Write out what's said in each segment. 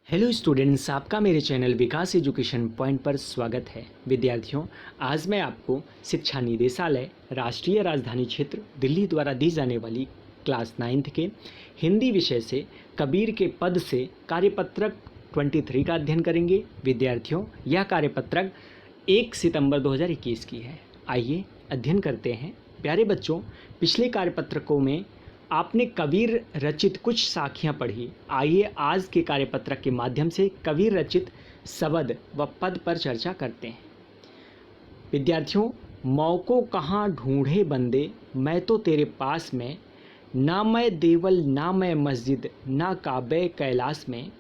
Hello students, आपका मेरे channel विकास education point पर स्वागत है। विद्यार्थियों, आज मैं आपको शिक्षा निदेशालय राष्ट्रीय राजधानी क्षेत्र दिल्ली द्वारा दी जाने वाली क्लास 9th के हिंदी विषय से कबीर के पद से कार्यपत्रक 23 का अध्ययन करेंगे। विद्यार्थियों, यह कार्यपत्रक 1 सितंबर 2021 की है। आइए अध्ययन करते हैं। प्यारे बच्चों, पिछले कार्यपत्रकों में आपने कबीर रचित कुछ साखियाँ पढ़ी। आइए आज के कार्यपत्रक के माध्यम से कबीर रचित शब्द व पद पर चर्चा करते हैं। विद्यार्थियों, मौको कहाँ ढूंढे बंदे, मैं तो तेरे पास में, ना मैं देवल ना मैं मस्जिद, ना काबे कैलाश में,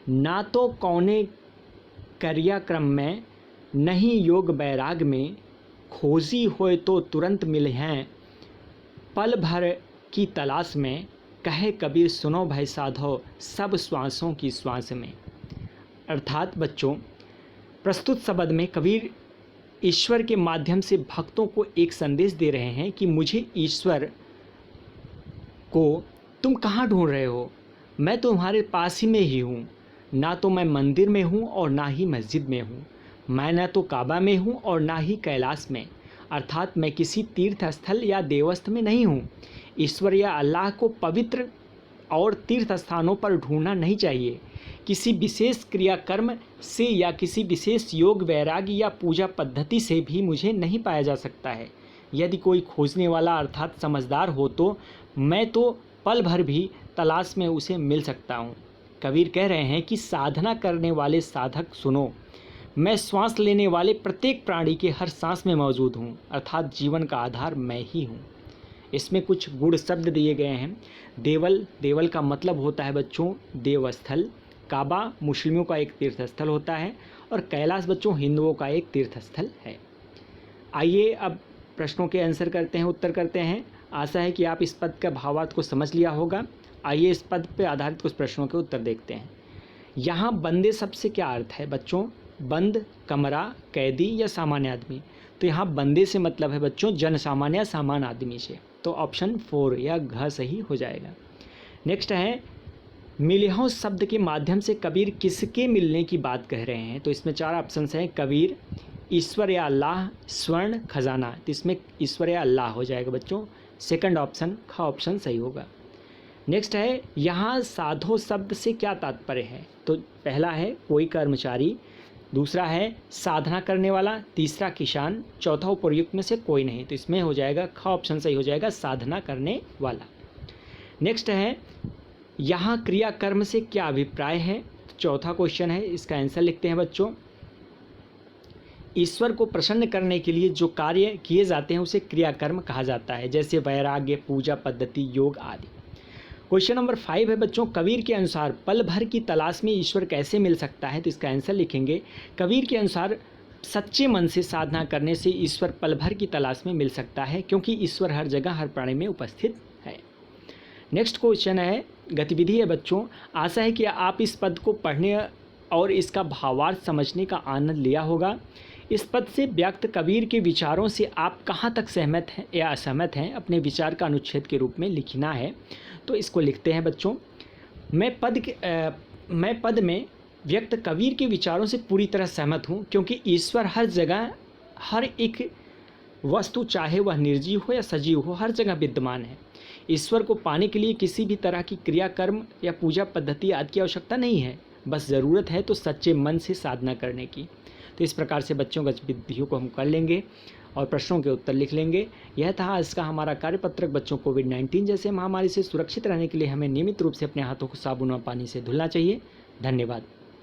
ना तो कौने क्रियाक्रम में, नहीं योग बैराग में, खोजी होए तो तुरंत मिले हैं, पल भर की तलाश में, कहे कबीर सुनो भाई साधो सब श्वासों की श्वास में। अर्थात बच्चों, प्रस्तुत शब्द में कबीर ईश्वर के माध्यम से भक्तों को एक संदेश दे रहे हैं कि मुझे ईश्वर को तुम कहाँ ढूंढ रहे हो, मैं तुम्हारे पास ही में ही हूँ। ना तो मैं मंदिर में हूँ और ना ही मस्जिद में हूँ, मैं ना तो काबा में हूँ और ना ही कैलाश में। अर्थात मैं किसी तीर्थ स्थल या देवस्थ में नहीं हूँ। ईश्वर या अल्लाह को पवित्र और तीर्थ स्थानों पर ढूंढना नहीं चाहिए। किसी विशेष क्रियाकर्म से या किसी विशेष योग वैराग्य या पूजा पद्धति से भी मुझे नहीं पाया जा सकता है। यदि कोई खोजने वाला अर्थात समझदार हो तो मैं तो पल भर भी तलाश में उसे मिल सकता हूँ। कबीर कह रहे हैं कि साधना करने वाले साधक सुनो, मैं श्वास लेने वाले प्रत्येक प्राणी के हर सांस में मौजूद हूँ। अर्थात जीवन का आधार मैं ही हूँ। इसमें कुछ गुण शब्द दिए गए हैं। देवल का मतलब होता है बच्चों देवस्थल। काबा मुस्लिमों का एक तीर्थ स्थल होता है और कैलाश बच्चों हिंदुओं का एक तीर्थ स्थल है। आइए अब प्रश्नों के आंसर करते हैं, उत्तर करते हैं। आशा है कि आप इस पद का भावार्थ को समझ लिया होगा। आइए इस पद पर आधारित कुछ प्रश्नों के उत्तर देखते हैं। यहाँ बंदे शब्द से क्या अर्थ है बच्चों? बंद, कमरा, कैदी या सामान्य आदमी? तो यहाँ बंदे से मतलब है बच्चों जन सामान्य सामान्य आदमी से। तो ऑप्शन 4 या घ सही हो जाएगा। नेक्स्ट है, मिलिहों शब्द के माध्यम से कबीर किसके मिलने की बात कह रहे हैं? तो इसमें 4 ऑप्शन हैं। कबीर, ईश्वर या अल्लाह, स्वर्ण, खजाना। तो इसमें ईश्वर या अल्लाह हो जाएगा बच्चों। सेकंड ऑप्शन ख ऑप्शन सही होगा। नेक्स्ट है, यहाँ साधो शब्द से क्या तात्पर्य है? तो पहला है कोई कर्मचारी, दूसरा है साधना करने वाला, तीसरा किसान, चौथा उपयुक्त में से कोई नहीं। तो इसमें हो जाएगा ख ऑप्शन सही हो जाएगा, साधना करने वाला। नेक्स्ट है, यहाँ क्रियाकर्म से क्या अभिप्राय है? तो चौथा क्वेश्चन है, इसका आंसर लिखते हैं बच्चों। ईश्वर को प्रसन्न करने के लिए जो कार्य किए जाते हैं उसे क्रियाकर्म कहा जाता है, जैसे वैराग्य, पूजा पद्धति, योग आदि। क्वेश्चन नंबर 5 है बच्चों, कबीर के अनुसार पल भर की तलाश में ईश्वर कैसे मिल सकता है? तो इसका आंसर लिखेंगे। कबीर के अनुसार सच्चे मन से साधना करने से ईश्वर पल भर की तलाश में मिल सकता है, क्योंकि ईश्वर हर जगह हर प्राणी में उपस्थित है। नेक्स्ट क्वेश्चन है, गतिविधि है बच्चों। आशा है कि आप इस पद को पढ़ने और इसका भावार्थ समझने का आनंद लिया होगा। इस पद से व्यक्त कबीर के विचारों से आप कहाँ तक सहमत हैं या असहमत हैं, अपने विचार का अनुच्छेद के रूप में लिखना है। तो इसको लिखते हैं बच्चों। मैं पद में व्यक्त कबीर के विचारों से पूरी तरह सहमत हूँ, क्योंकि ईश्वर हर जगह हर एक वस्तु, चाहे वह निर्जीव हो या सजीव हो, हर जगह विद्यमान है। ईश्वर को पाने के लिए किसी भी तरह की क्रियाकर्म या पूजा पद्धति आदि की आवश्यकता नहीं है, बस ज़रूरत है तो सच्चे मन से साधना करने की। तो इस प्रकार से बच्चों गतिविधियों को हम कर लेंगे और प्रश्नों के उत्तर लिख लेंगे। यह था आज का हमारा कार्यपत्रक। बच्चों, कोविड-19 जैसे महामारी से सुरक्षित रहने के लिए हमें नियमित रूप से अपने हाथों को साबुन और पानी से धुलना चाहिए। धन्यवाद।